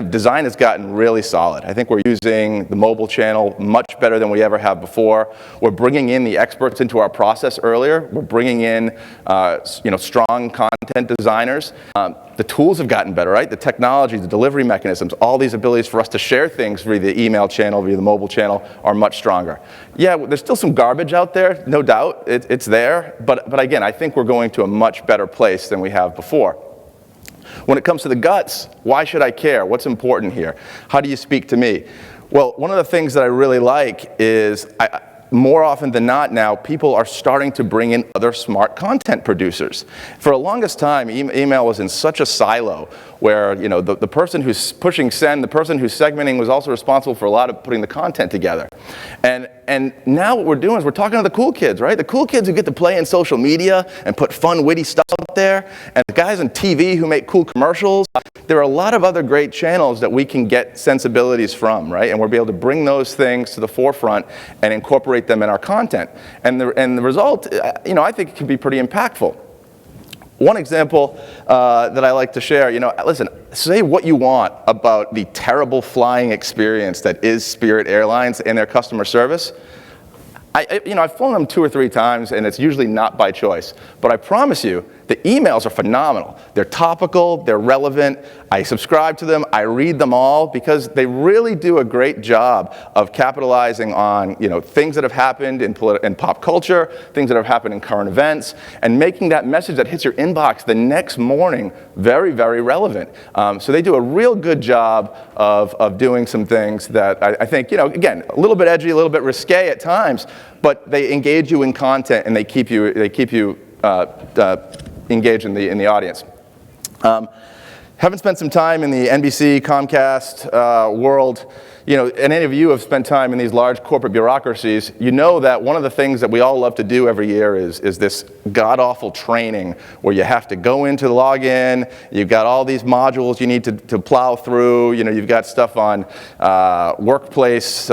design has gotten really solid. I think we're using the mobile channel much better than we ever have before. We're bringing in the experts into our process earlier. We're bringing in strong content designers. The tools have gotten better, right? The technology, the delivery mechanisms, all these abilities for us to share things via the email channel, via the mobile channel are much stronger. Yeah, there's still some garbage out there, no doubt. It's there. But again, I think we're going to a much better place than we have before. When it comes to the guts, why should I care? What's important here? How do you speak to me? Well, one of the things that I really like is, more often than not now, people are starting to bring in other smart content producers. For the longest time, email was in such a silo where the person who's pushing send, the person who's segmenting was also responsible for a lot of putting the content together. And now what we're doing is we're talking to the cool kids, right? The cool kids who get to play in social media and put fun, witty stuff out there, and the guys on TV who make cool commercials. There are a lot of other great channels that we can get sensibilities from, right? And we'll be able to bring those things to the forefront and incorporate them in our content. And the result, I think it can be pretty impactful. One example that I like to share, listen, say what you want about the terrible flying experience that is Spirit Airlines and their customer service. I've flown them 2 or 3 times, and it's usually not by choice. But I promise you, the emails are phenomenal. They're topical, they're relevant. I subscribe to them, I read them all, because they really do a great job of capitalizing on things that have happened in pop culture, things that have happened in current events, and making that message that hits your inbox the next morning very, very relevant. So they do a real good job of doing some things that I think, again, a little bit edgy, a little bit risque at times, but they engage you in content and they keep you engaged in the audience. Haven't spent some time in the NBC, Comcast world, and any of you have spent time in these large corporate bureaucracies, you know that one of the things that we all love to do every year is this god-awful training where you have to go into the login, you've got all these modules you need to plow through, you've got stuff on workplace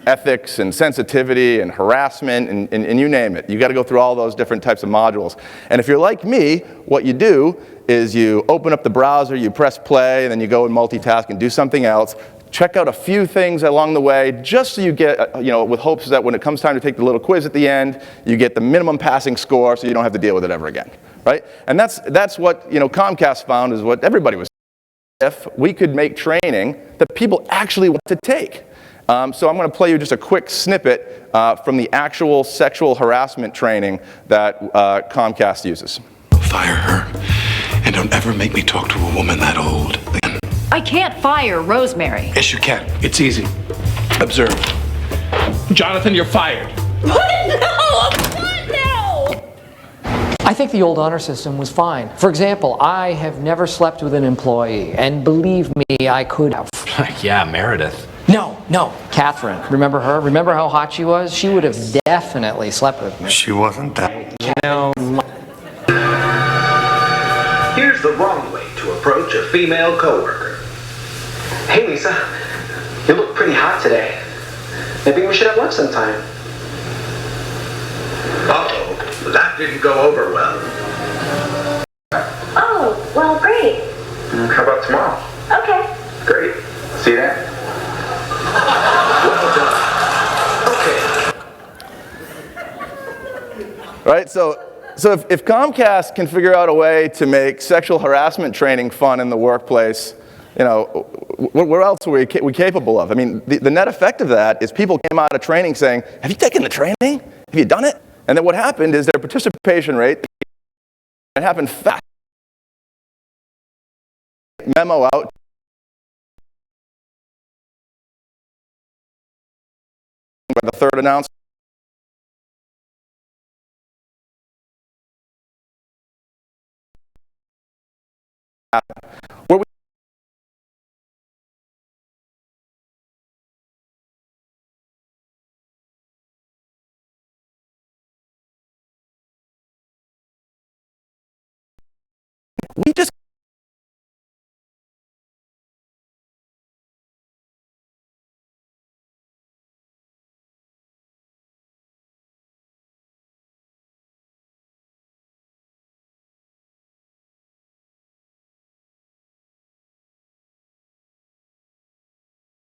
ethics and sensitivity and harassment and you name it. You've got to go through all those different types of modules. And if you're like me, what you do is you open up the browser, you press play, and then you go and multitask and do something else. Check out a few things along the way, just so you get, with hopes that when it comes time to take the little quiz at the end, you get the minimum passing score so you don't have to deal with it ever again, right? And that's what, Comcast found is what everybody was doing. If we could make training that people actually want to take. So I'm going to play you just a quick snippet from the actual sexual harassment training that Comcast uses. Fire her, and don't ever make me talk to a woman that old again. I can't fire Rosemary. Yes, you can. It's easy. Observe. Jonathan, you're fired. What? No! What? No! I think the old honor system was fine. For example, I have never slept with an employee, and believe me, I could have. Yeah, Meredith. No, Catherine. Remember her? Remember how hot she was? She would have definitely slept with me. She wasn't that. Here's the wrong way to approach a female coworker. Hey Lisa, you look pretty hot today. Maybe we should have lunch sometime. Uh-oh, that didn't go over well. Oh, well, great. How about tomorrow? Okay. Great. See you then. Well done. Okay. Right, so if Comcast can figure out a way to make sexual harassment training fun in the workplace, what else are we capable of? I mean, the net effect of that is people came out of training saying, have you taken the training? Have you done it? And then what happened is their participation rate, it happened fast. Memo out. By the third announcement. Where we just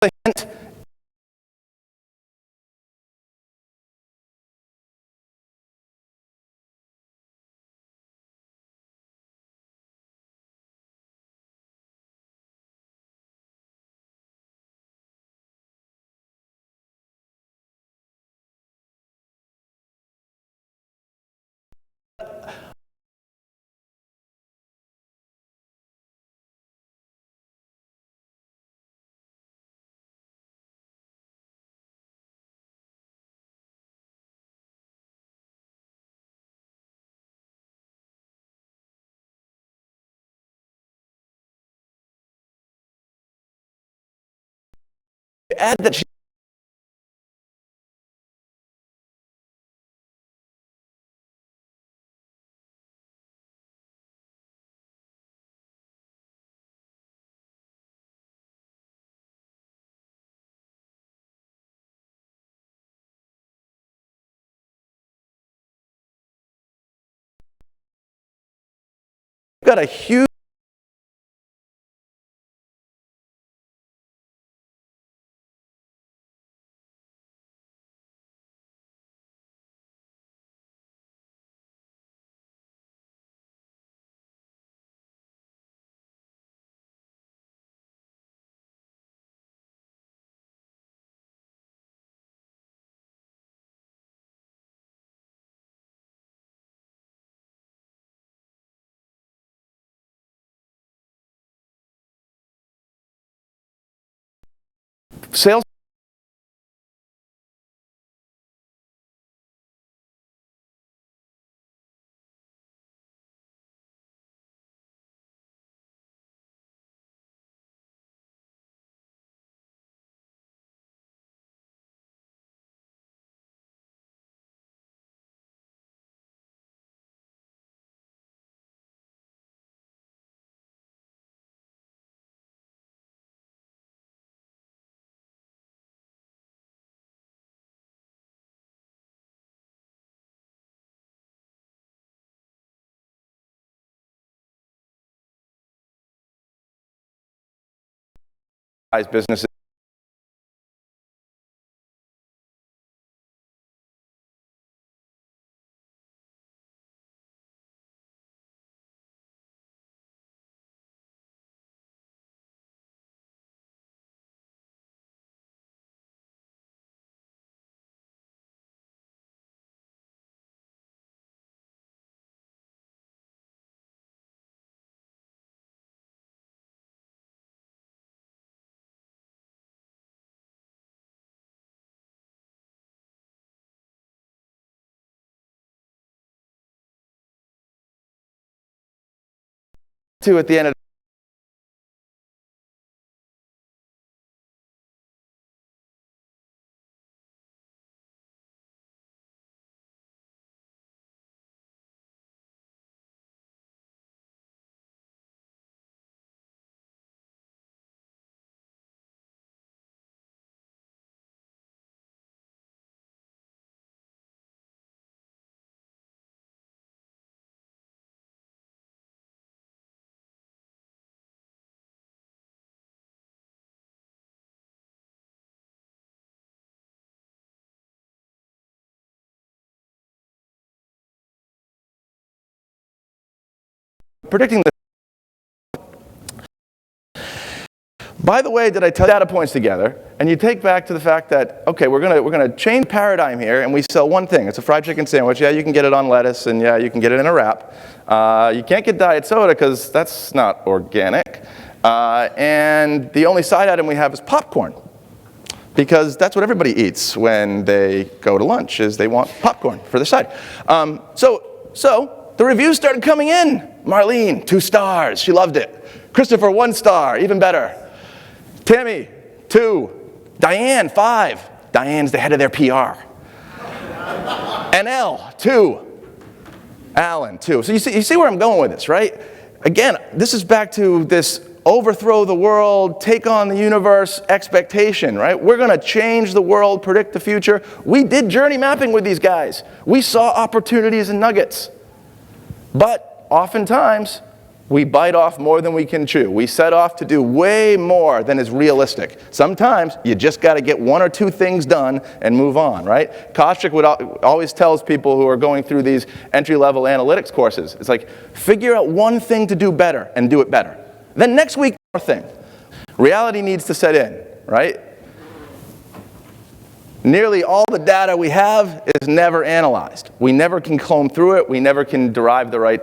a hint. Add that she got a huge sales businesses too at the end of predicting the by the way, did I tell data points together, and you take back to the fact that, okay, we're gonna change paradigm here, and we sell one thing. It's a fried chicken sandwich. Yeah, you can get it on lettuce, and yeah, you can get it in a wrap. You can't get diet soda because that's not organic. And the only side item we have is popcorn, because that's what everybody eats when they go to lunch, is they want popcorn for their side. So the reviews started coming in. Marlene, 2 stars, she loved it. Christopher, 1 star, even better. Tammy, 2. Diane, 5. Diane's the head of their PR. And L, 2. Alan, 2. So you see where I'm going with this, right? Again, this is back to this overthrow the world, take on the universe expectation, right? We're gonna change the world, predict the future. We did journey mapping with these guys. We saw opportunities and nuggets. But oftentimes, We bite off more than we can chew. We set off to do way more than is realistic. Sometimes you just got to get one or two things done and move on, right? Kostrick always tells people who are going through these entry-level analytics courses, it's like, figure out one thing to do better and do it better. Then next week, more thing. Reality needs to set in, right? Nearly all the data we have is never analyzed. We never can comb through it. We never can derive the right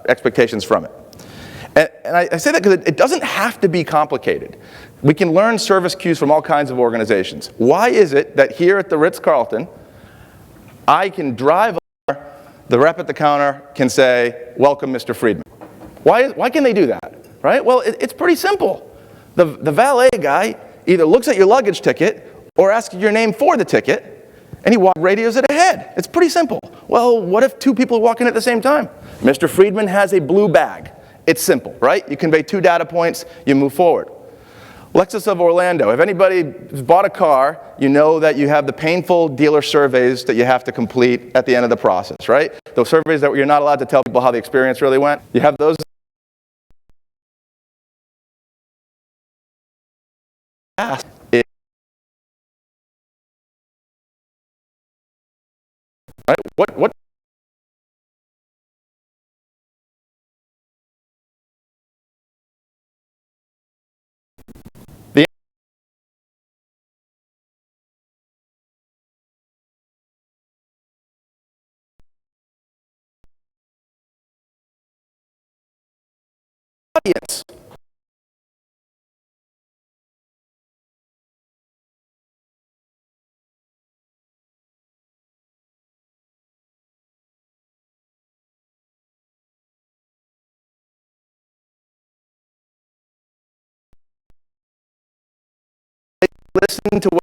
expectations from it. And I say that because it doesn't have to be complicated. We can learn service cues from all kinds of organizations. Why is it that here at the Ritz-Carlton, I can drive over, the rep at the counter can say, welcome, Mr. Friedman? Why can they do that, right? Well, it's pretty simple. The valet guy either looks at your luggage ticket or asks your name for the ticket, and he radios it ahead. It's pretty simple. Well, what if two people walk in at the same time? Mr. Friedman has a blue bag. It's simple, right? You convey 2 data points, you move forward. Lexus of Orlando. If anybody's bought a car, you know that you have the painful dealer surveys that you have to complete at the end of the process, right? Those surveys that you're not allowed to tell people how the experience really went. You have those. Right? What? The audience. Listen to what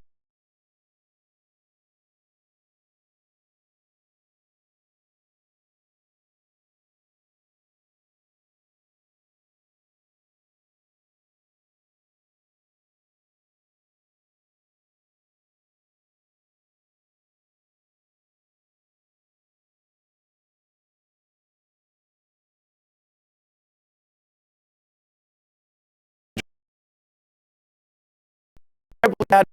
had.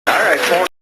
All right,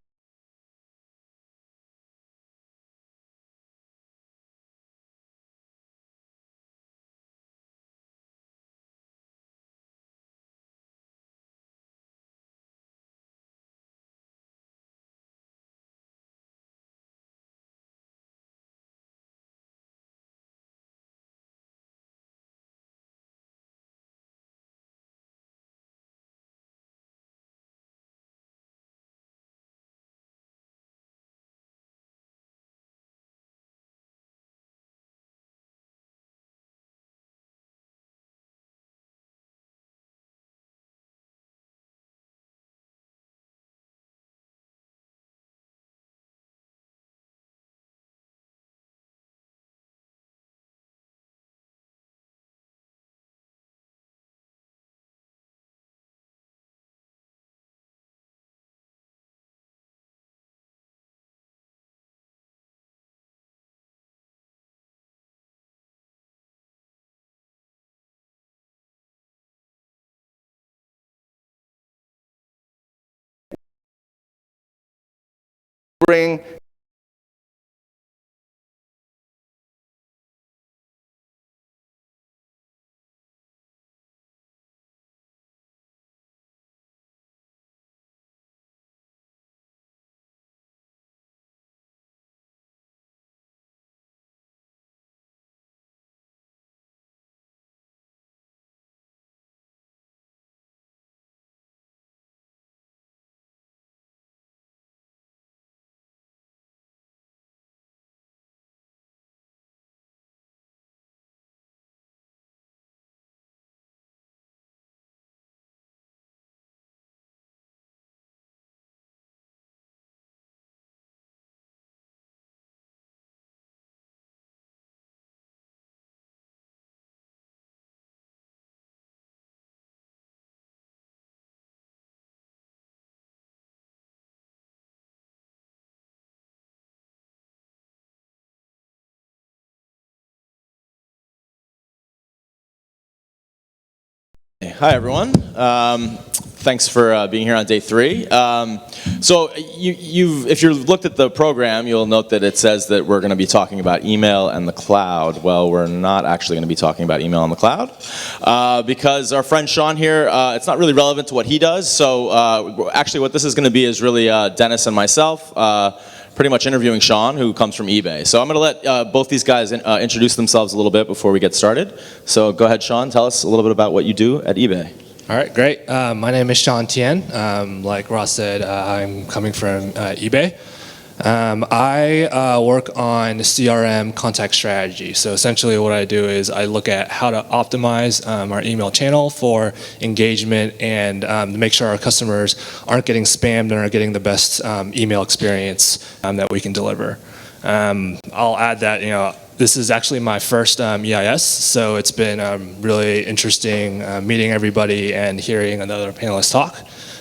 bring Hi, everyone. Thanks for being here on day 3. So if you've looked at the program, you'll note that it says that we're going to be talking about email and the cloud. Well, we're not actually going to be talking about email and the cloud because our friend Sean here, it's not really relevant to what he does. So actually what this is going to be is really Dennis and myself pretty much interviewing Sean, who comes from eBay. So I'm going to let both these guys introduce themselves a little bit before we get started. So go ahead, Sean, tell us a little bit about what you do at eBay. All right, great. My name is Sean Tien. Like Ross said, I'm coming from eBay. I work on CRM contact strategy. So essentially what I do is I look at how to optimize our email channel for engagement and to make sure our customers aren't getting spammed and are getting the best email experience that we can deliver. I'll add that, this is actually my first EIS, so it's been really interesting meeting everybody and hearing another panelist talk.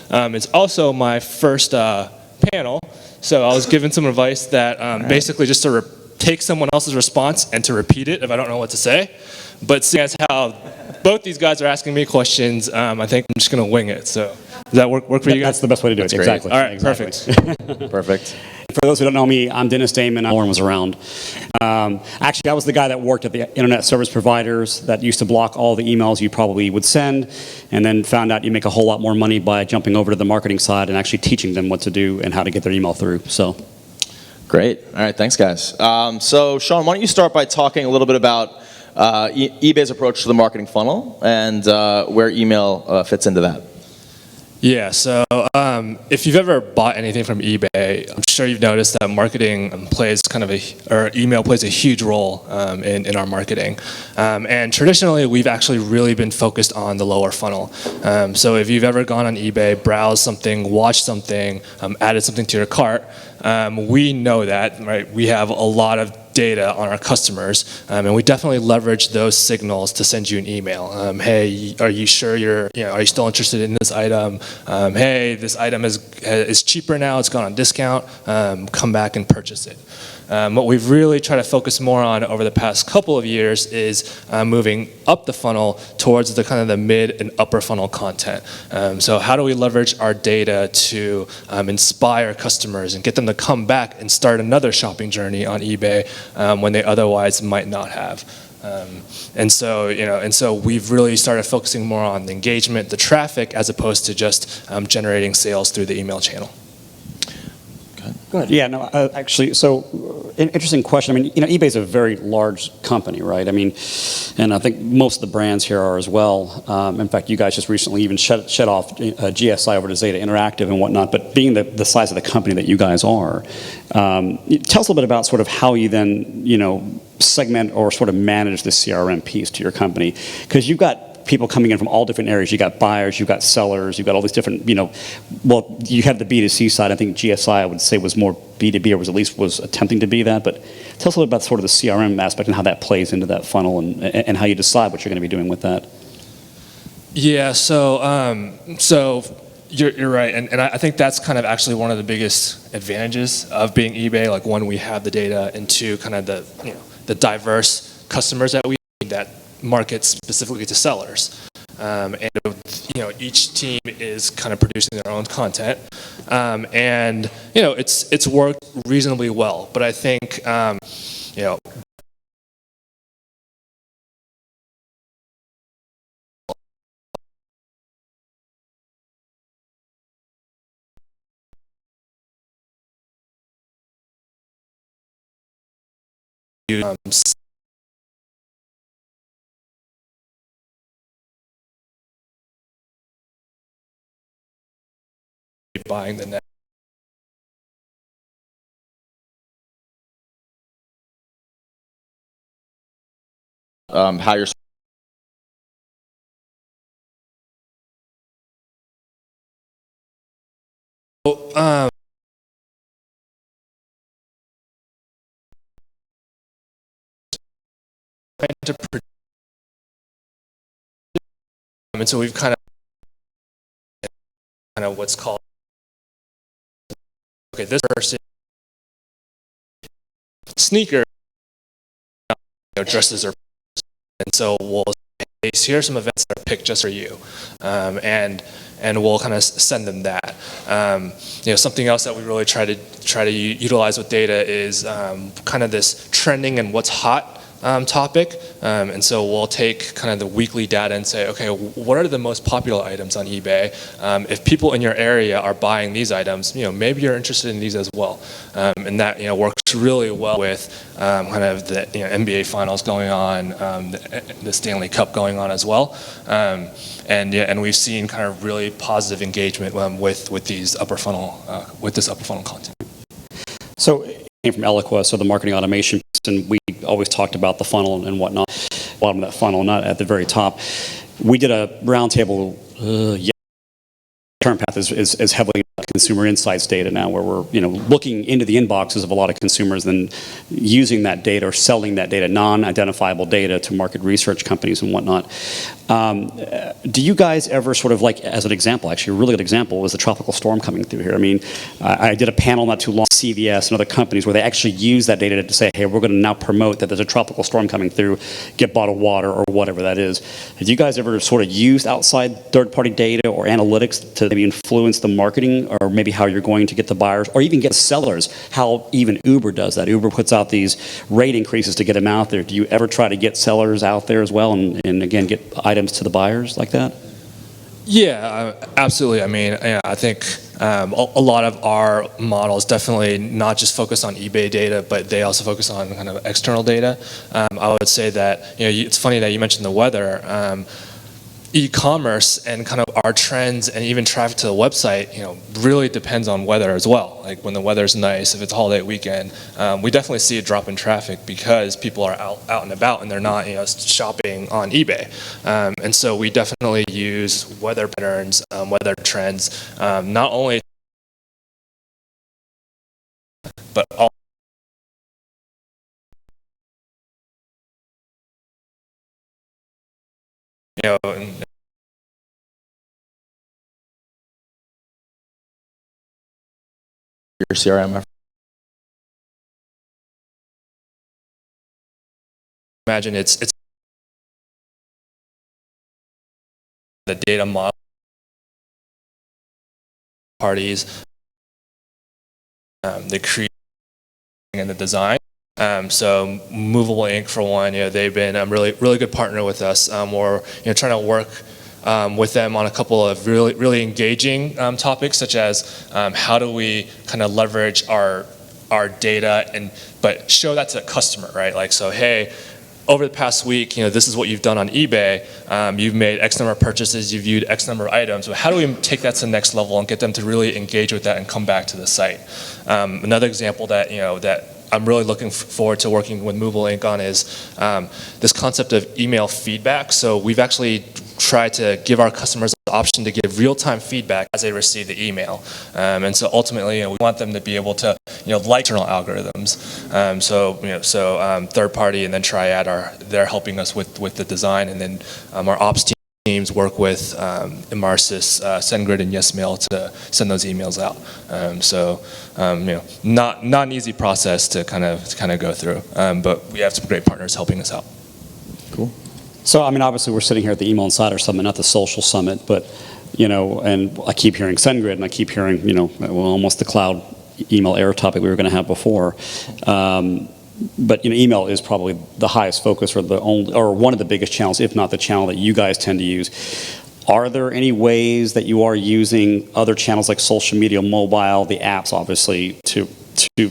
It's also my first panel, so I was given some advice that basically just to take someone else's response and to repeat it if I don't know what to say. But seeing as how both these guys are asking me questions, I think I'm just going to wing it. So does that work for you guys? That's the best way to do it. Exactly. All right, exactly. perfect. Perfect. For those who don't know me, I'm Dennis Damon. Lauren was around. Actually, I was the guy that worked at the internet service providers that used to block all the emails you probably would send, and then found out you make a whole lot more money by jumping over to the marketing side and actually teaching them what to do and how to get their email through. So, great. All right, thanks, guys. So, Sean, why don't you start by talking a little bit about eBay's approach to the marketing funnel and where email fits into that? Yeah, so if you've ever bought anything from eBay, I'm sure you've noticed that marketing plays or email plays a huge role in our marketing. And traditionally, we've actually really been focused on the lower funnel. So if you've ever gone on eBay, browsed something, watched something, added something to your cart, we know that, right? We have a lot of data on our customers, and we definitely leverage those signals to send you an email. Hey, are you sure are you still interested in this item? Hey, this item is cheaper now, it's gone on discount, come back and purchase it. What we've really tried to focus more on over the past couple of years is moving up the funnel towards the kind of the mid and upper funnel content. So how do we leverage our data to inspire customers and get them to come back and start another shopping journey on eBay when they otherwise might not have? And so we've really started focusing more on the engagement, the traffic, as opposed to just generating sales through the email channel. Go ahead. Yeah, no, actually, so interesting question. I mean, eBay's a very large company, right? I mean, and I think most of the brands here are as well. In fact, you guys just recently even shut off GSI over to Zeta Interactive and whatnot. But being the size of the company that you guys are, tell us a little bit about sort of how you then, segment or sort of manage the CRM piece to your company, because you've got people coming in from all different areas. You got buyers, you got sellers, you got all these different, well, you had the B2C side. I think GSI, I would say, was more B2B, or was attempting to be that. But tell us a little about sort of the CRM aspect and how that plays into that funnel and how you decide what you're going to be doing with that. Yeah, so you're right, and I think that's kind of actually one of the biggest advantages of being eBay. Like, one, we have the data, and two, kind of the diverse customers that we that market specifically to sellers, and each team is kind of producing their own content, and it's worked reasonably well. But I think buying the net. How you're And so we've kind of what's called, okay, this person sneaker dresses are, and so we'll here are some events that are picked just for you, and we'll kind of send them that. Something else that we really try to utilize with data is kind of this trending and what's hot topic, and so we'll take kind of the weekly data and say, okay, what are the most popular items on eBay? If people in your area are buying these items, maybe you're interested in these as well, and that works really well with kind of the NBA Finals going on, the Stanley Cup going on as well, and we've seen kind of really positive engagement with these upper funnel content. So came from Eloqua, so the marketing automation, and we always talked about the funnel and whatnot, bottom of that funnel, not at the very top. We did a roundtable. Turn Path is heavily consumer insights data now, where we're looking into the inboxes of a lot of consumers and using that data or selling that data, non-identifiable data, to market research companies and whatnot. Do you guys ever sort of, like, as an example, actually a really good example was the tropical storm coming through here. I mean, I did a panel not too long, CVS and other companies, where they actually use that data to say, hey, we're going to now promote that there's a tropical storm coming through, get bottled water or whatever that is. Have you guys ever sort of used outside third-party data or analytics to maybe influence the marketing, or maybe how you're going to get the buyers, or even get sellers? How even Uber does that. Uber puts out these rate increases to get them out there. Do you ever try to get sellers out there as well, and again, get items to the buyers like that? Yeah, absolutely. I mean, I think a lot of our models definitely not just focus on eBay data, but they also focus on kind of external data. I would say that, it's funny that you mentioned the weather. E-commerce and kind of our trends and even traffic to the website, really depends on weather as well. Like when the weather's nice, if it's a holiday weekend, we definitely see a drop in traffic because people are out and about and they're not, shopping on eBay. And so we definitely use weather patterns, weather trends, not only, but all. Your CRM. Imagine it's the data model parties, the creating and the design. So Movable Ink, for one, they've been a really good partner with us. We're trying to work with them on a couple of really engaging topics, such as how do we kind of leverage our data but show that to the customer, right? Like, so hey, over the past week, this is what you've done on eBay. You've made X number of purchases, you've viewed X number of items. So how do we take that to the next level and get them to really engage with that and come back to the site? Another example that that I'm really looking forward to working with Movable Ink on is this concept of email feedback. So we've actually tried to give our customers the option to give real-time feedback as they receive the email. And so ultimately, we want them to be able to, like internal algorithms. So third party and then Triad they're helping us with the design, and then our ops teams work with Emarsis, SendGrid, and YesMail to send those emails out. Not an easy process to kind of go through, but we have some great partners helping us out. Cool. So, I mean, obviously we're sitting here at the Email Insider Summit, not the Social Summit, but, and I keep hearing SendGrid, and I keep hearing, almost the cloud email error topic we were going to have before. But email is probably the highest focus, or one of the biggest channels, if not the channel that you guys tend to use. Are there any ways that you are using other channels like social media, mobile, the apps, obviously, to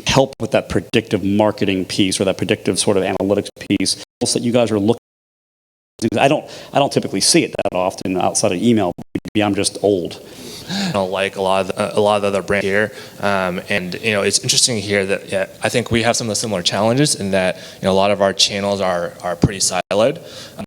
help with that predictive marketing piece or that predictive sort of analytics piece that you guys are looking? I don't typically see it that often outside of email. Maybe I'm just old. Like a lot of the other brands here, and it's interesting here that I think we have some of the similar challenges in that a lot of our channels are pretty siloed.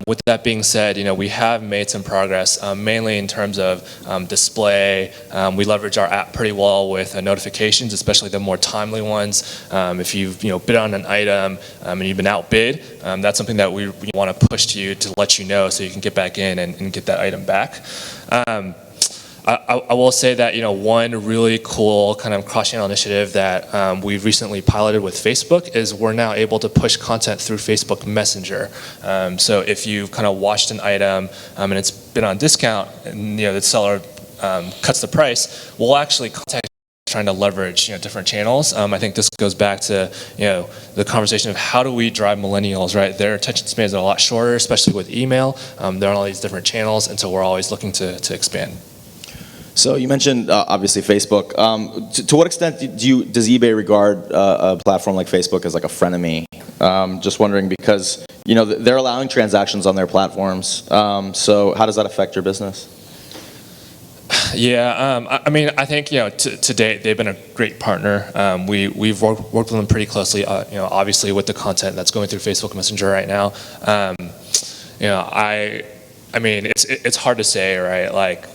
With that being said, we have made some progress, mainly in terms of display. We leverage our app pretty well with notifications, especially the more timely ones. If you've bid on an item and you've been outbid, that's something that we want to push to you to let you know so you can get back in and get that item back. I will say that, one really cool kind of cross-channel initiative that we've recently piloted with Facebook is we're now able to push content through Facebook Messenger. So if you've kind of watched an item and it's been on discount and the seller cuts the price, we'll actually contact trying to leverage different channels. I think this goes back to the conversation of how do we drive millennials, right? Their attention spans are a lot shorter, especially with email. They're on all these different channels, and so we're always looking to expand. So you mentioned obviously Facebook. To what extent does eBay regard a platform like Facebook as like a frenemy? Just wondering because they're allowing transactions on their platforms. So how does that affect your business? Yeah, I think to date they've been a great partner. We've worked with them pretty closely. Obviously with the content that's going through Facebook Messenger right now. It's hard to say, right? Like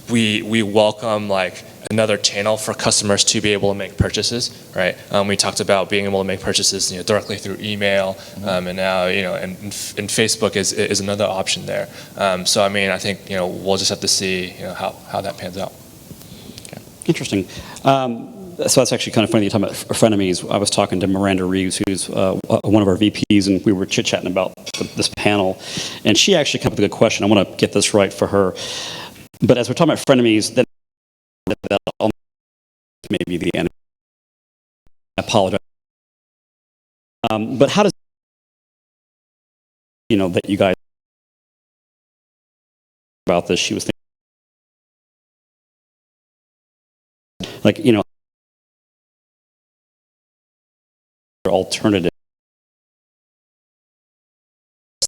we welcome like another channel for customers to be able to make purchases, right? We talked about being able to make purchases directly through email, and now and Facebook is another option there. So I think we'll just have to see how that pans out. Okay. Interesting. So that's actually kind of funny you're talking about frenemies. I was talking to Miranda Reeves, who's one of our VPs, and we were chit-chatting about this panel, and she actually came up with a good question. I want to get this right for her. But as we're talking about frenemies, then maybe the enemy. I apologize. But how does that you guys about this? She was thinking, like alternative.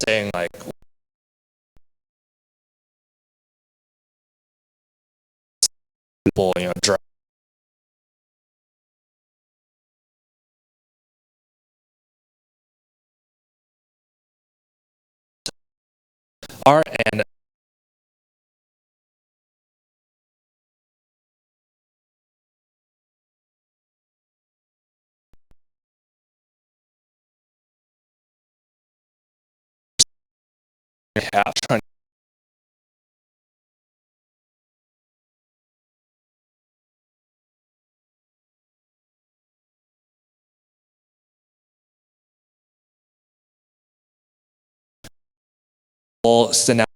Saying like. People, drive. Are and trying. Send out.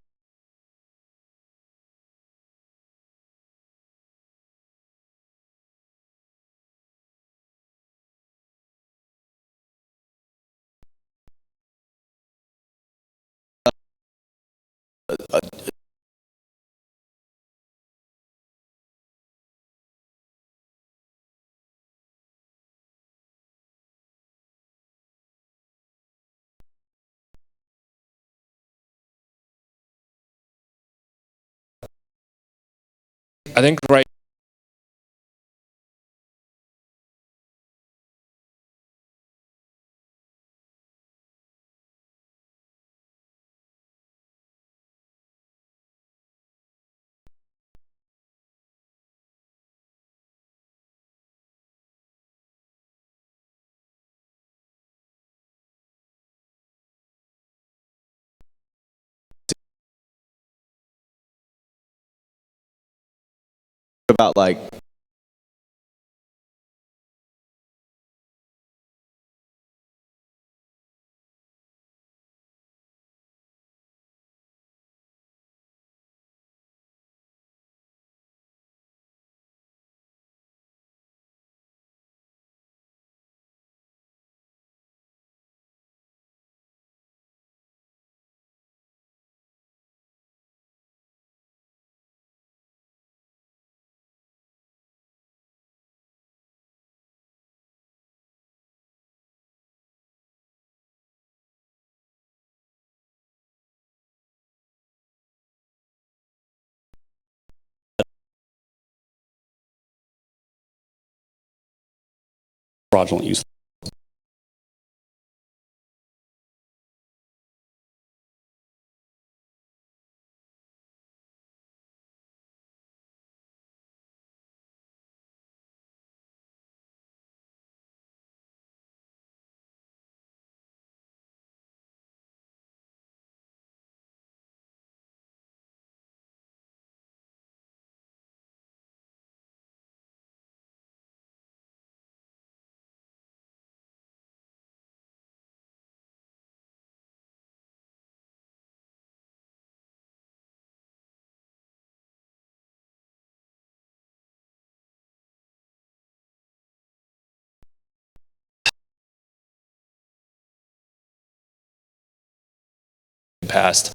I think right. About like Fraudulent use. past.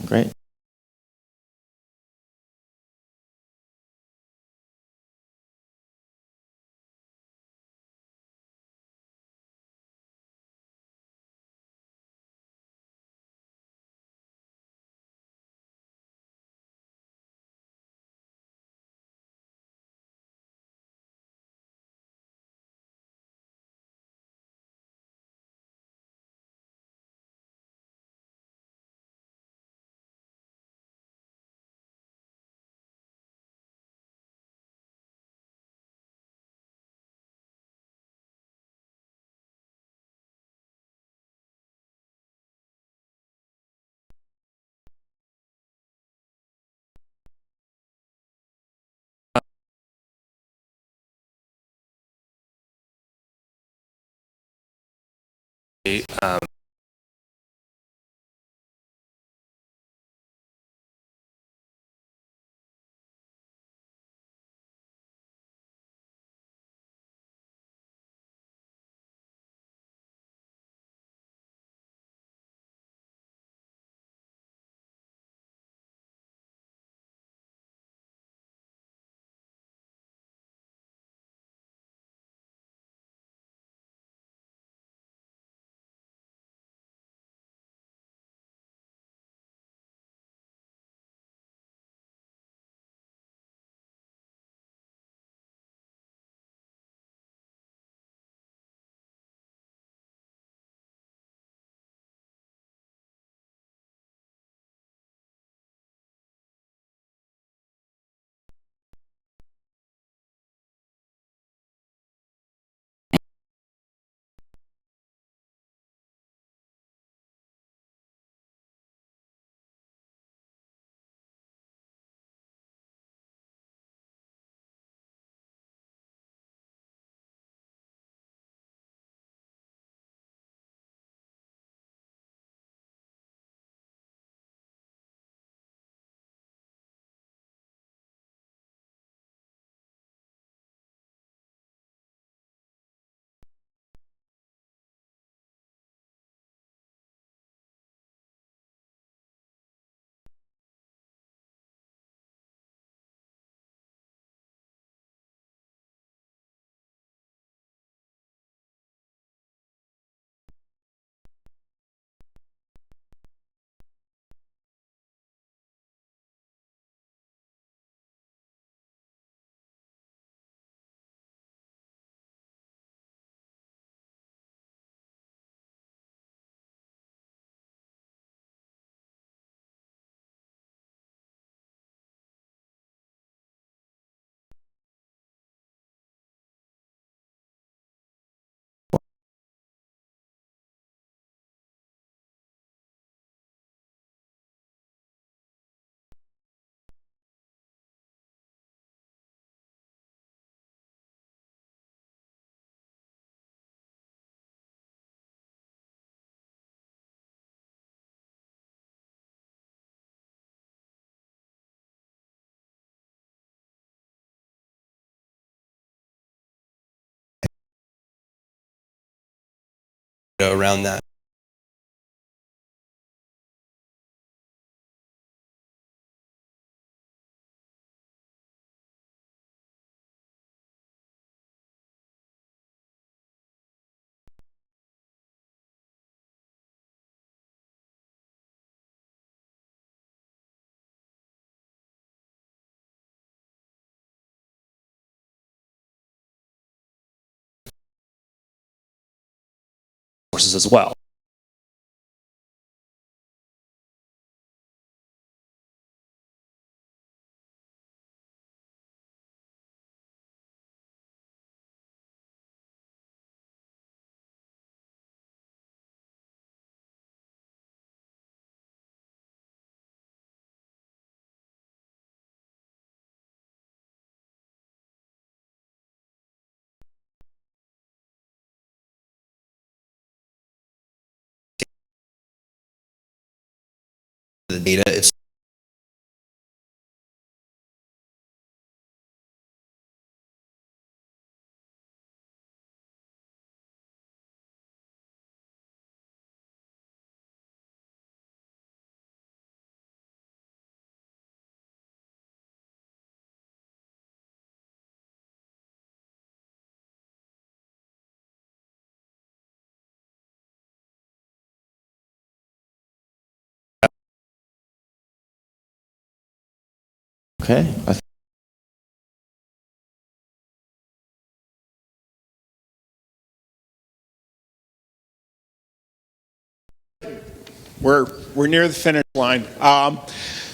Great. Um, around that. sources as well. The data, it's Okay. We're near the finish line.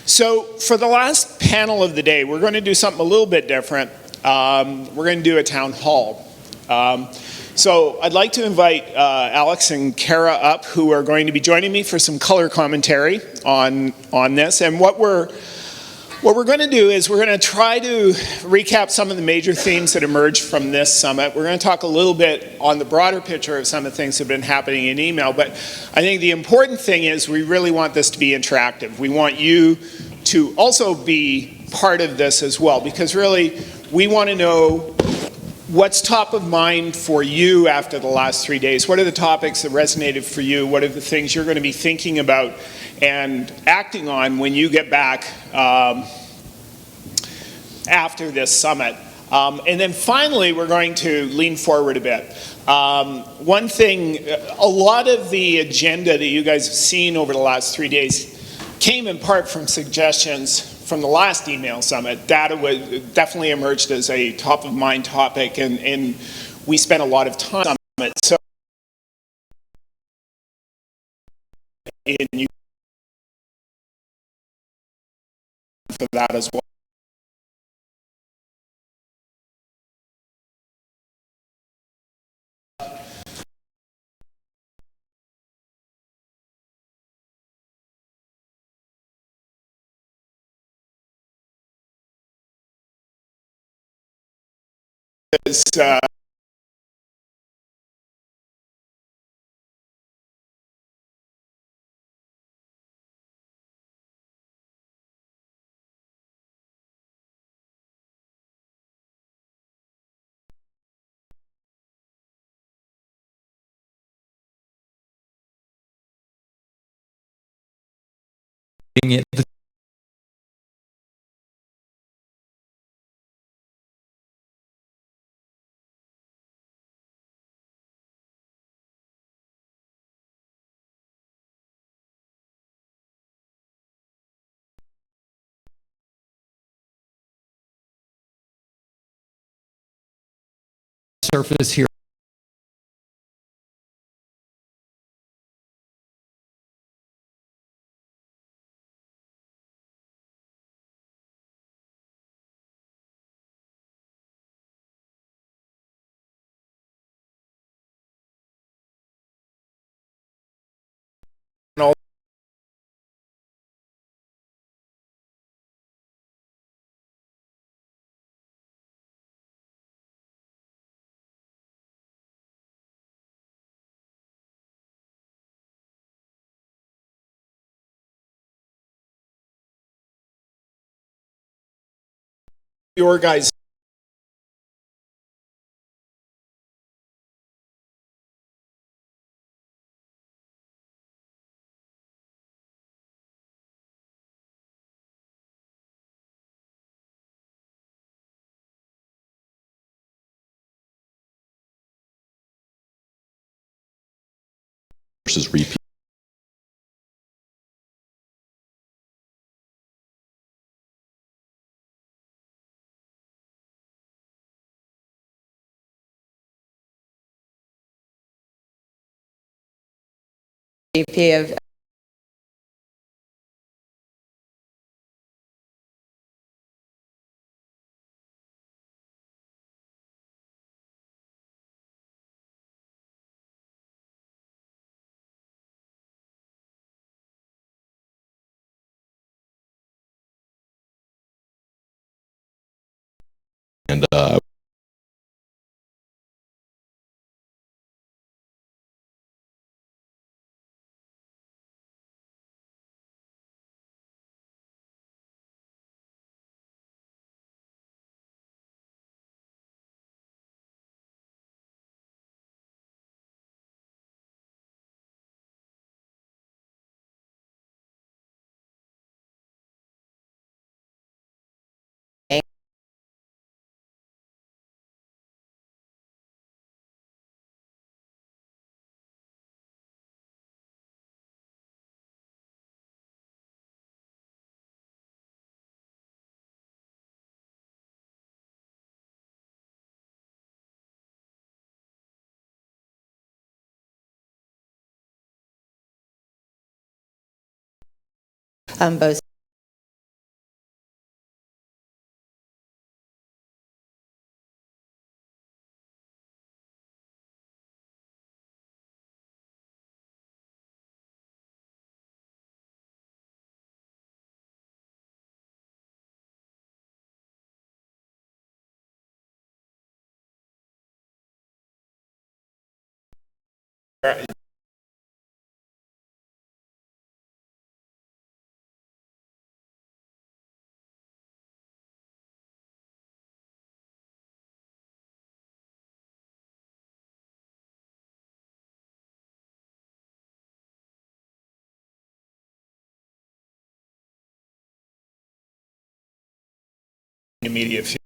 So for the last panel of the day, we're going to do something a little bit different. We're going to do a town hall. So I'd like to invite Alex and Kara up, who are going to be joining me for some color commentary on this. And what we're going to do is we're going to try to recap some of the major themes that emerged from this summit. We're going to talk a little bit on the broader picture of some of the things that have been happening in email, but I think the important thing is we really want this to be interactive. We want you to also be part of this as well, because really we want to know what's top of mind for you after the last 3 days. What are the topics that resonated for you? What are the things you're going to be thinking about and acting on when you get back after this summit? And then finally, we're going to lean forward a bit. One thing, a lot of the agenda that you guys have seen over the last 3 days came in part from suggestions from the last email summit. Data definitely emerged as a top of mind topic, and we spent a lot of time on it. So in for that as well. Surface here. Your guys' Versus repeat. VP of And both. Immediate future.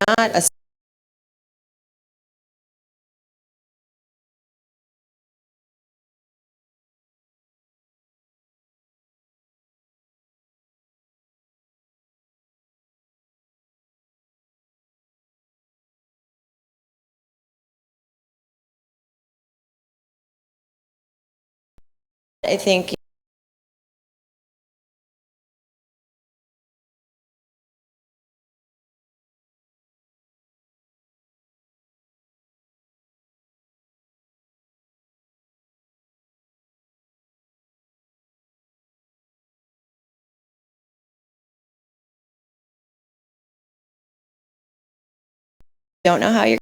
Not a I think don't know how you're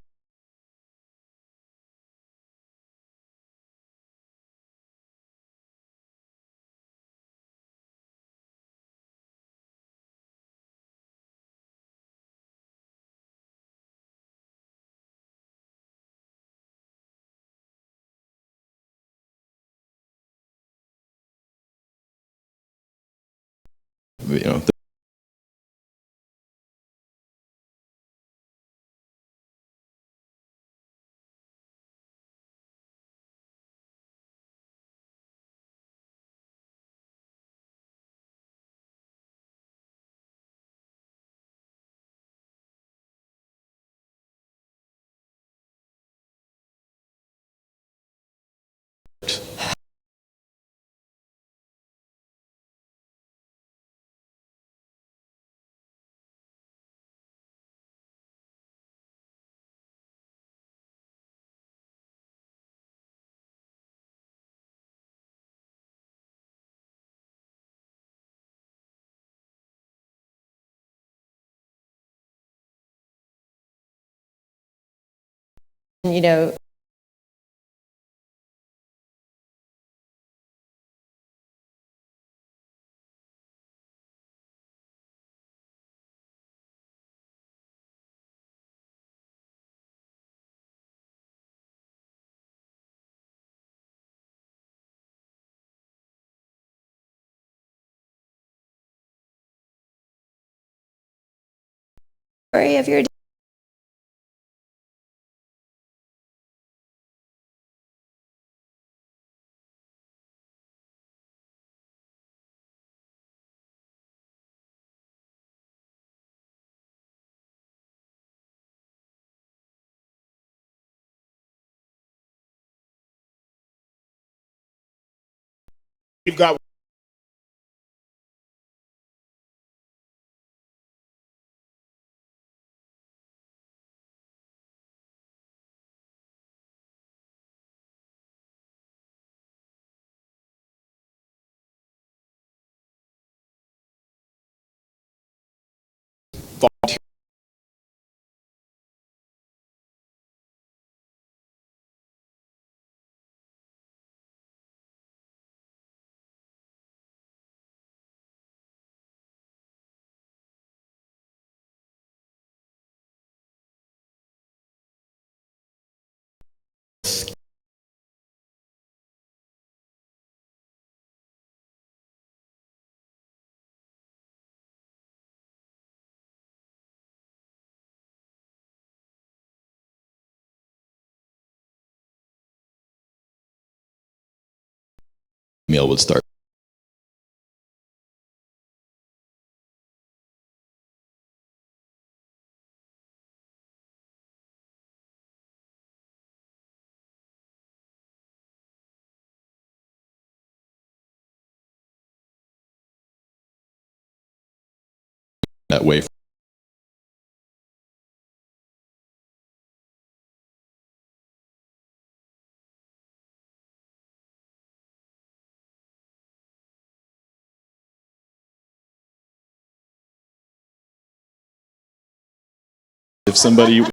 you know, you know story of your You've got volunteer. Email would start. That way. If somebody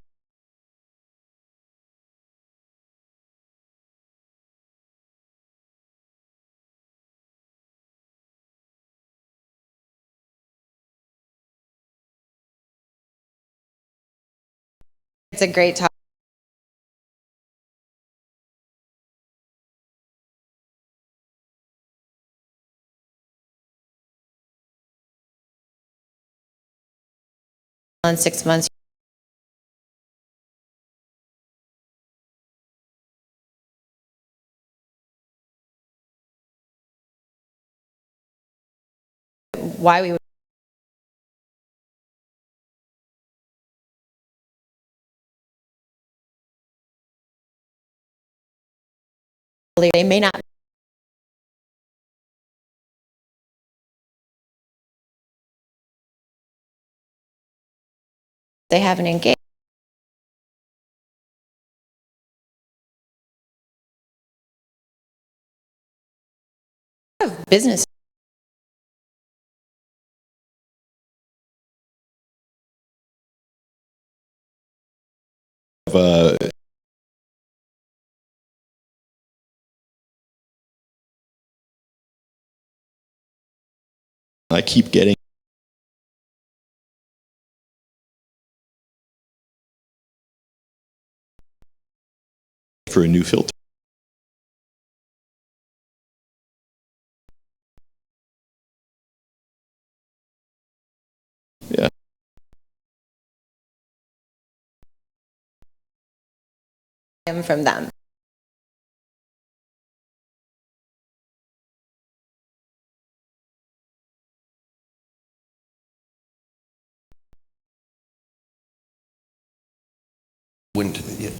It's a great topic. On 6 months. Why we would they may not they haven't engaged. Business. I keep getting for a new filter. Yeah. From them. Wouldn't, yeah.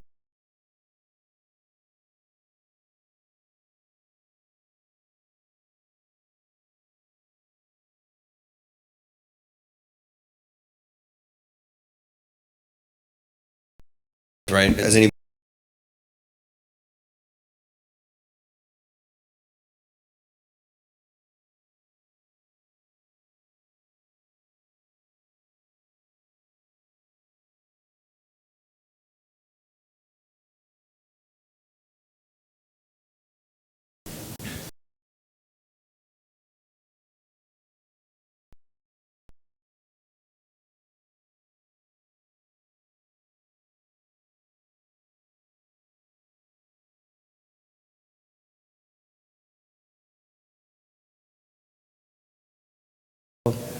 Right? As any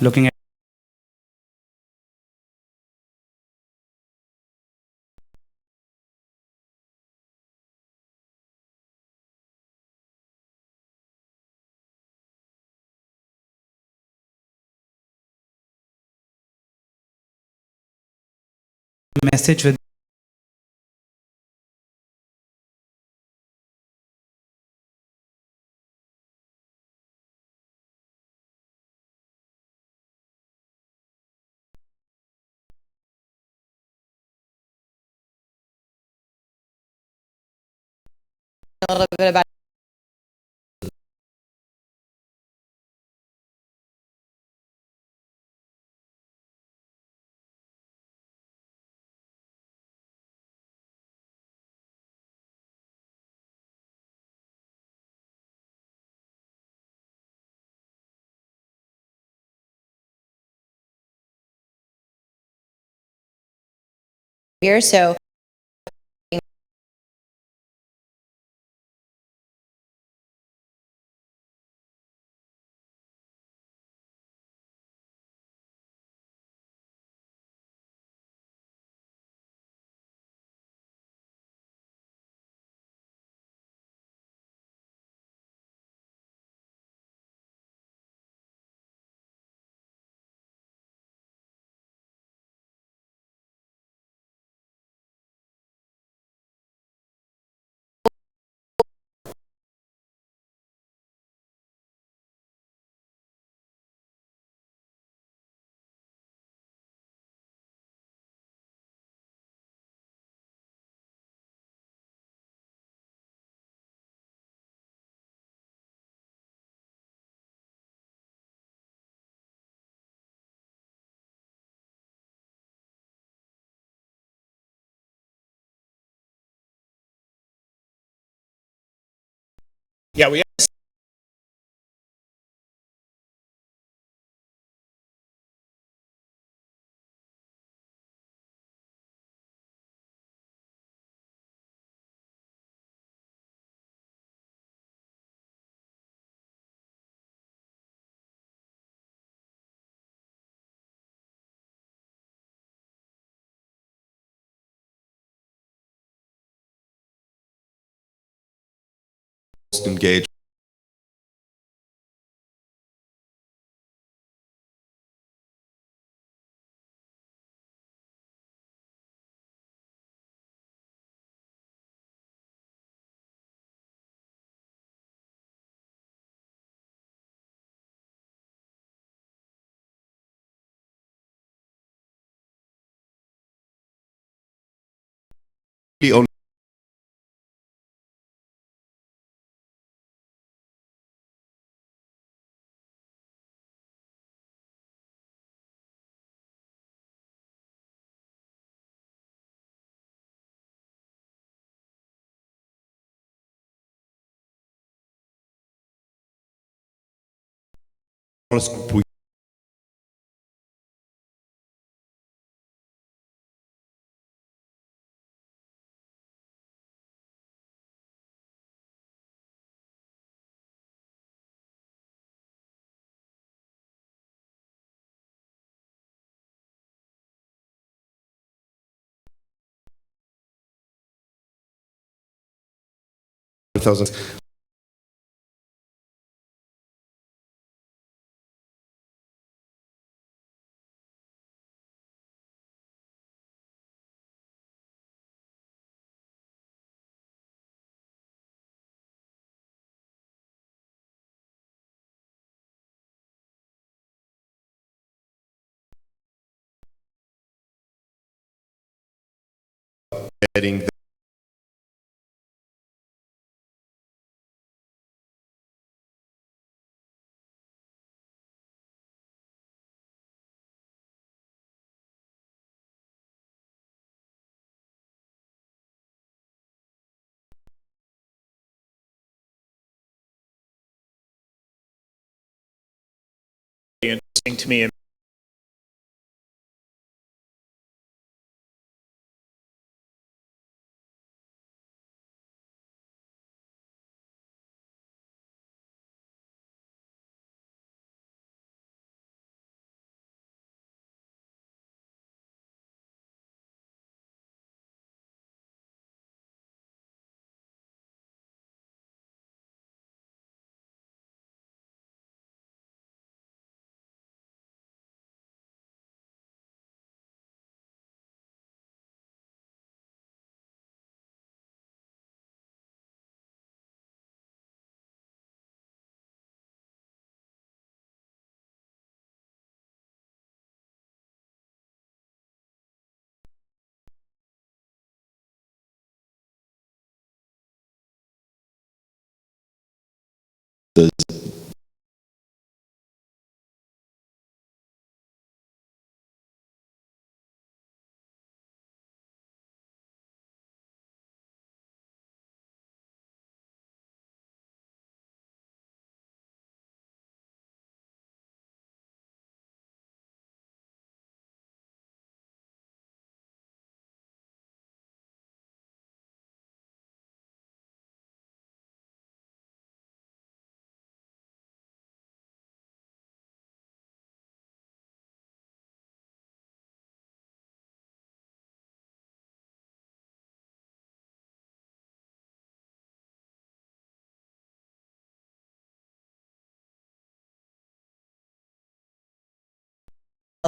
looking at message with a little bit about here. So Yeah, we engaged. On we thousands. Getting interesting to me. All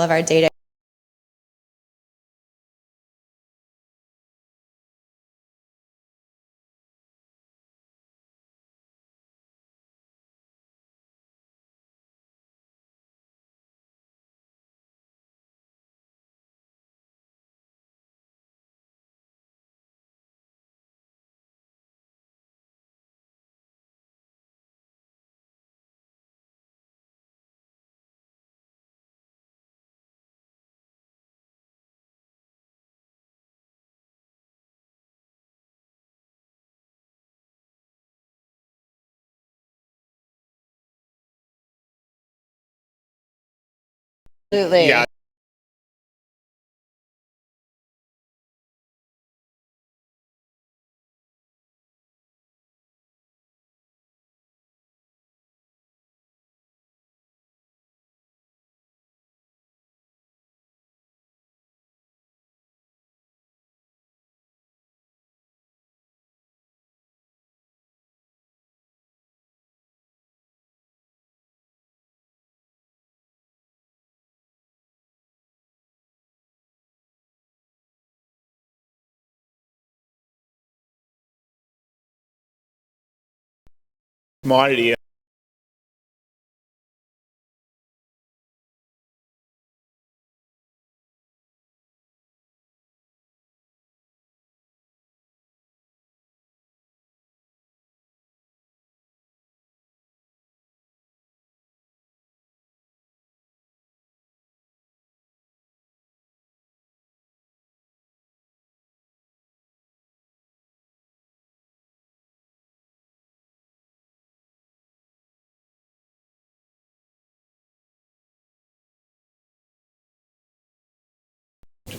of our data. Absolutely. Yeah. Commodity.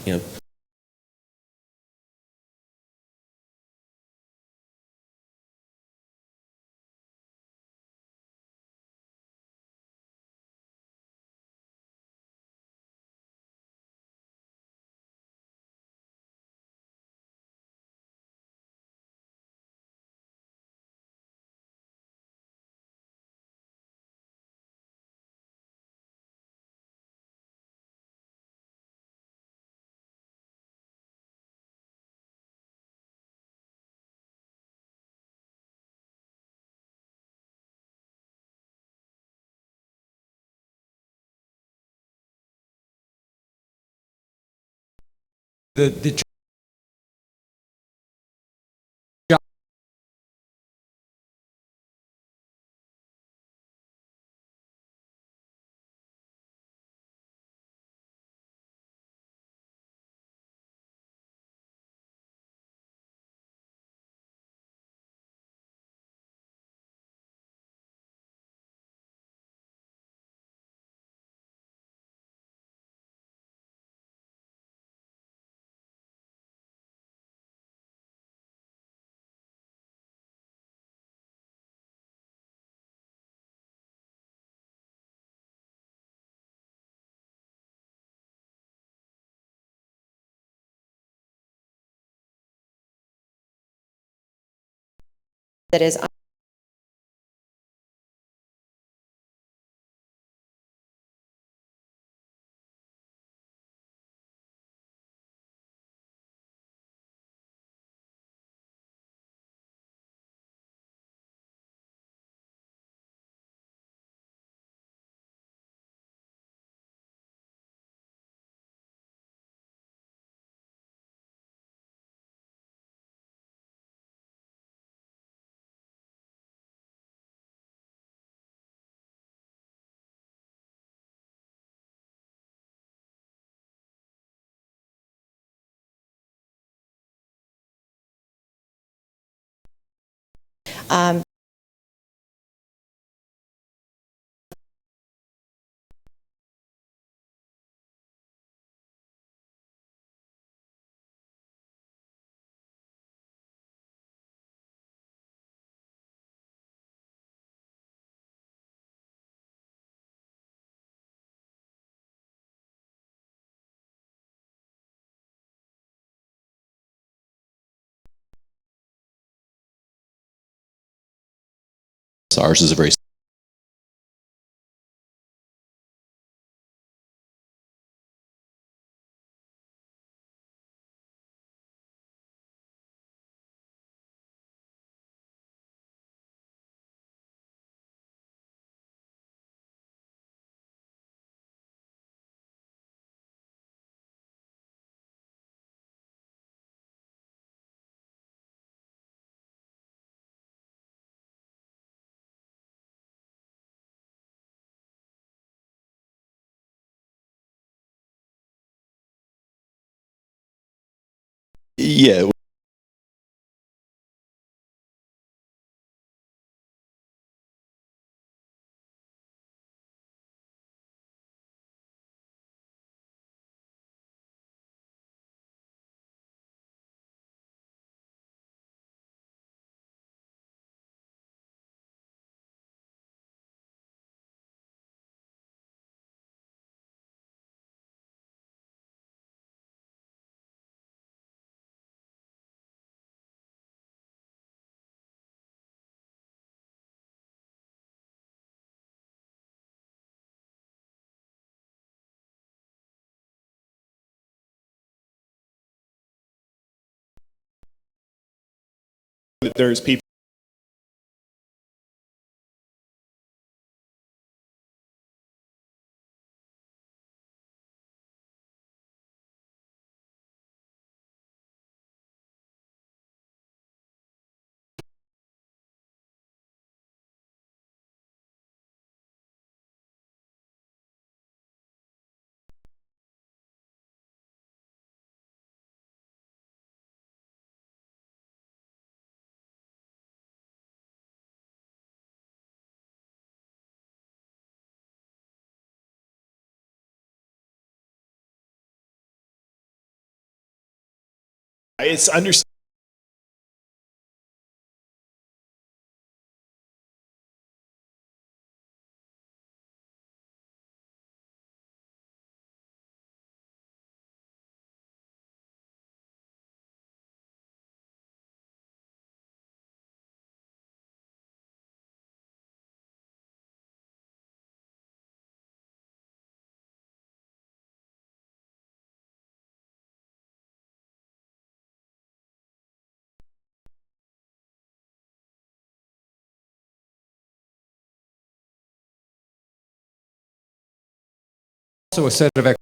You know, the That is So ours is a very yeah. There's people. It's understandable. Also a set of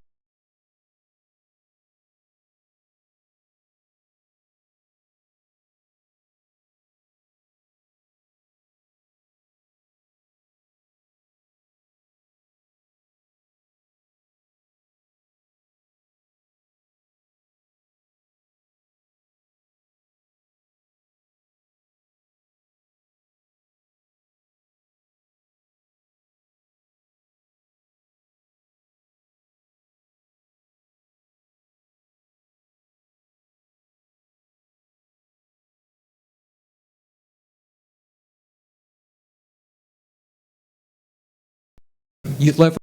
you leverage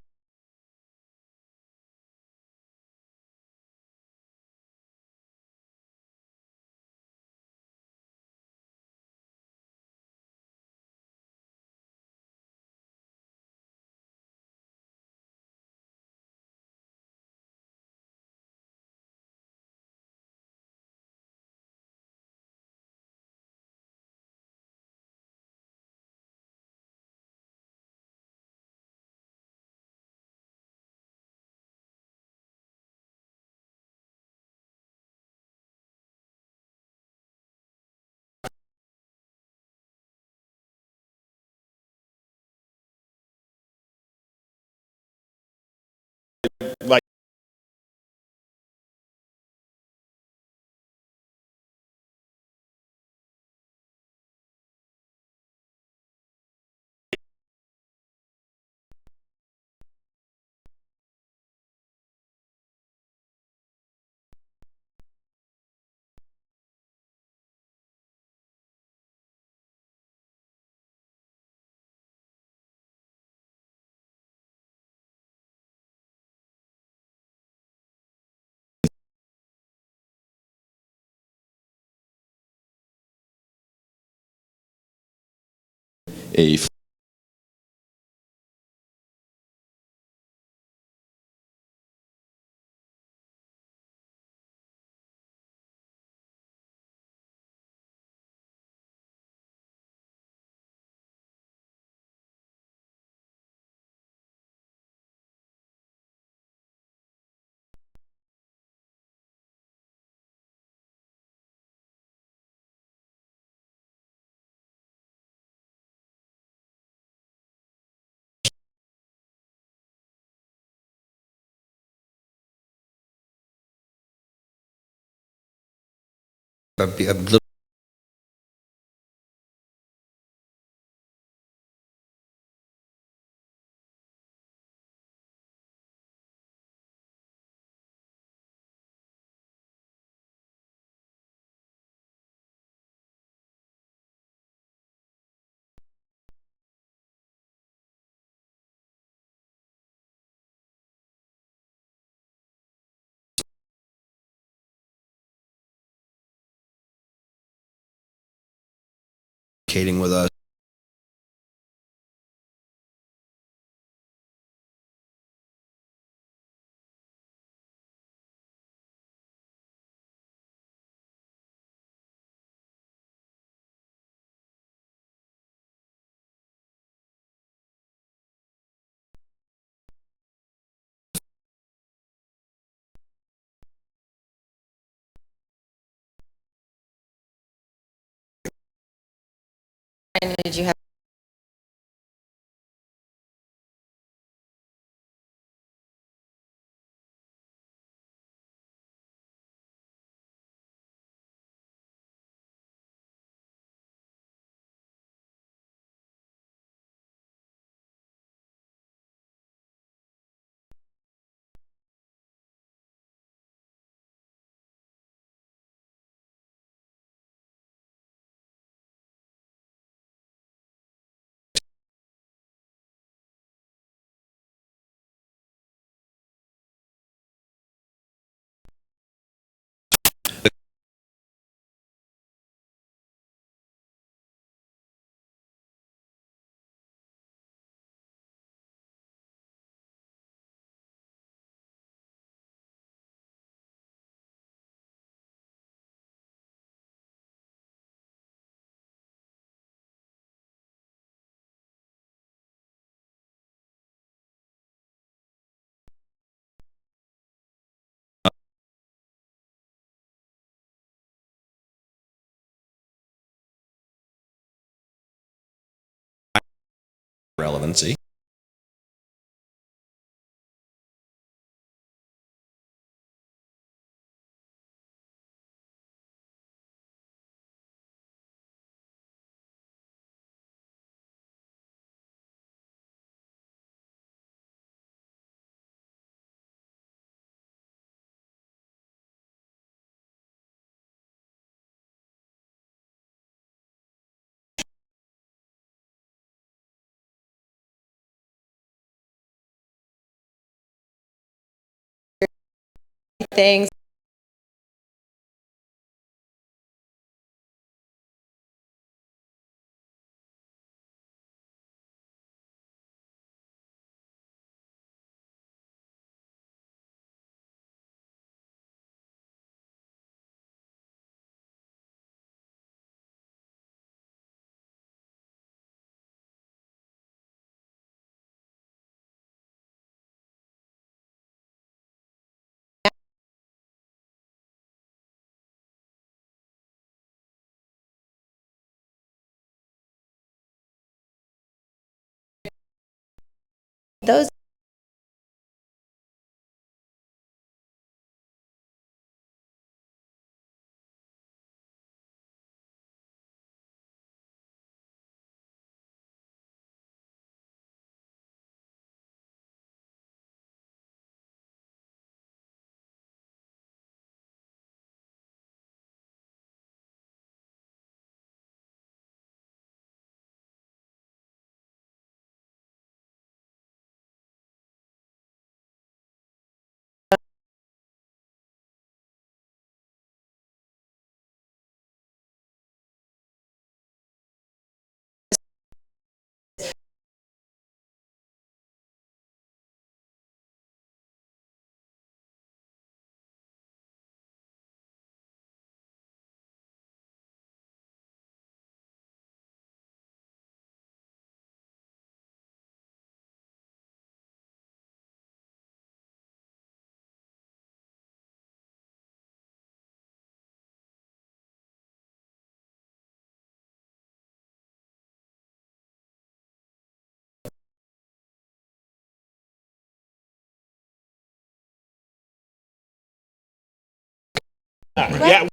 Like a a little communicating with us. Did you have Relevancy. things those Yeah.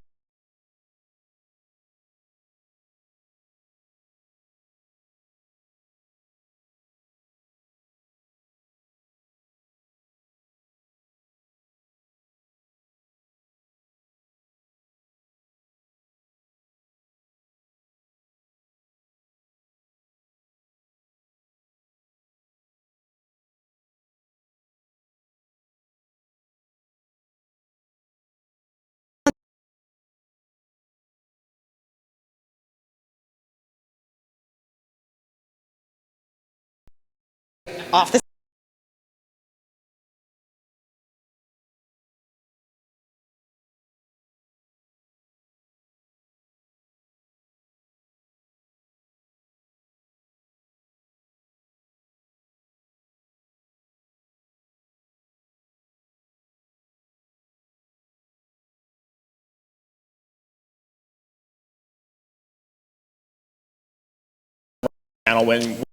Off the Channel when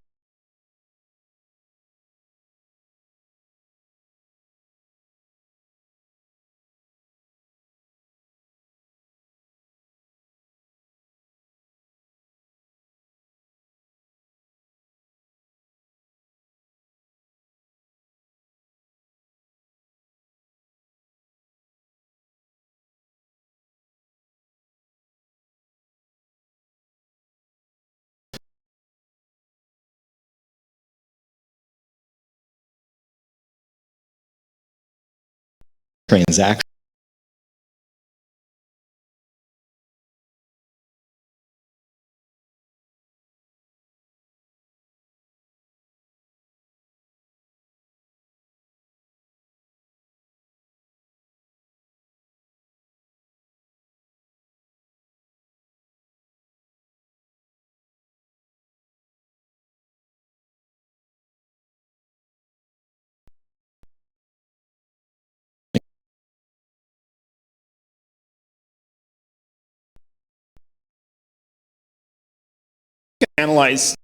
transaction. analyze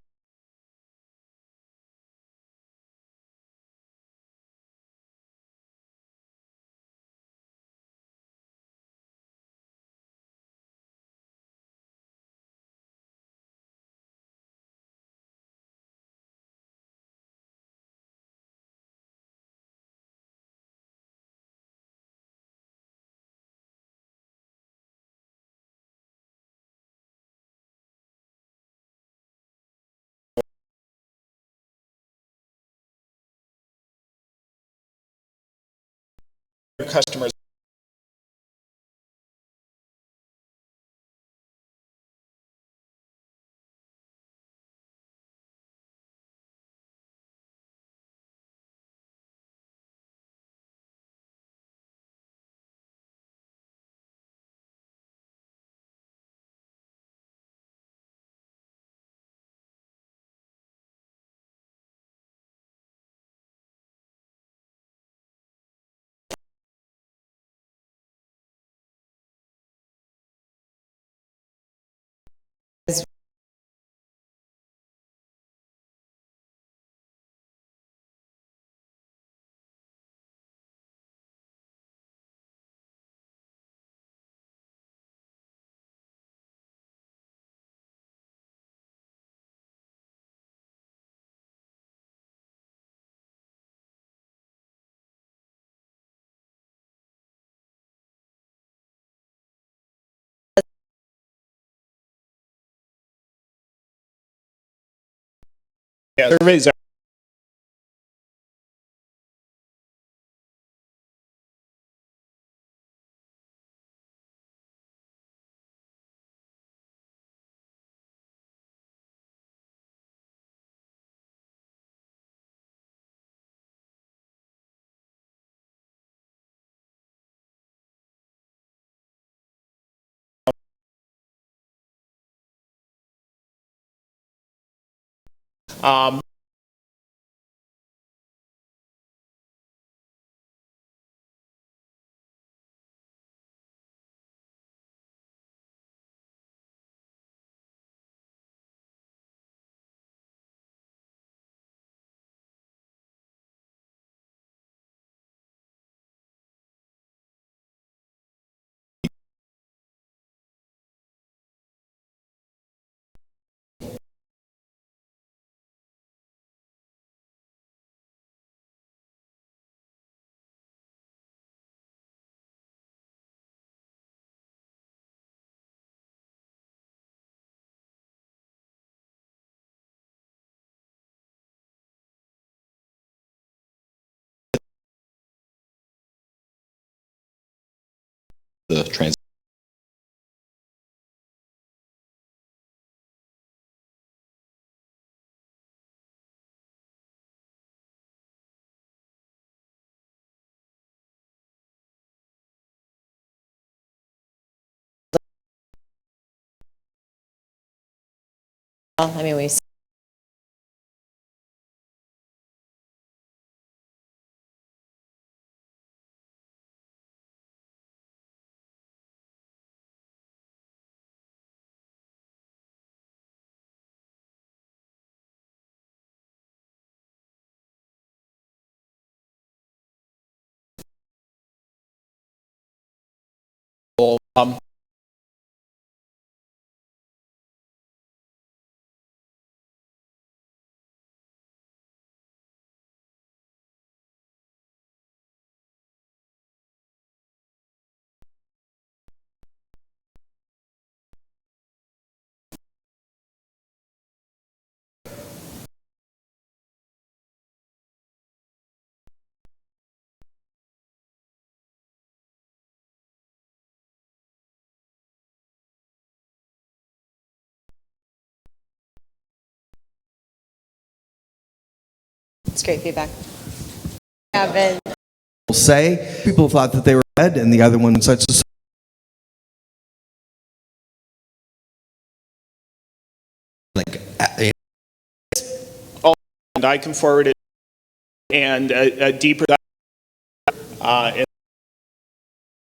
customers. Yeah, surveys are the trans. I mean, we. It's great feedback. Have been. Say people thought that they were red, and the other one such a. And I can forward it and a deeper dive.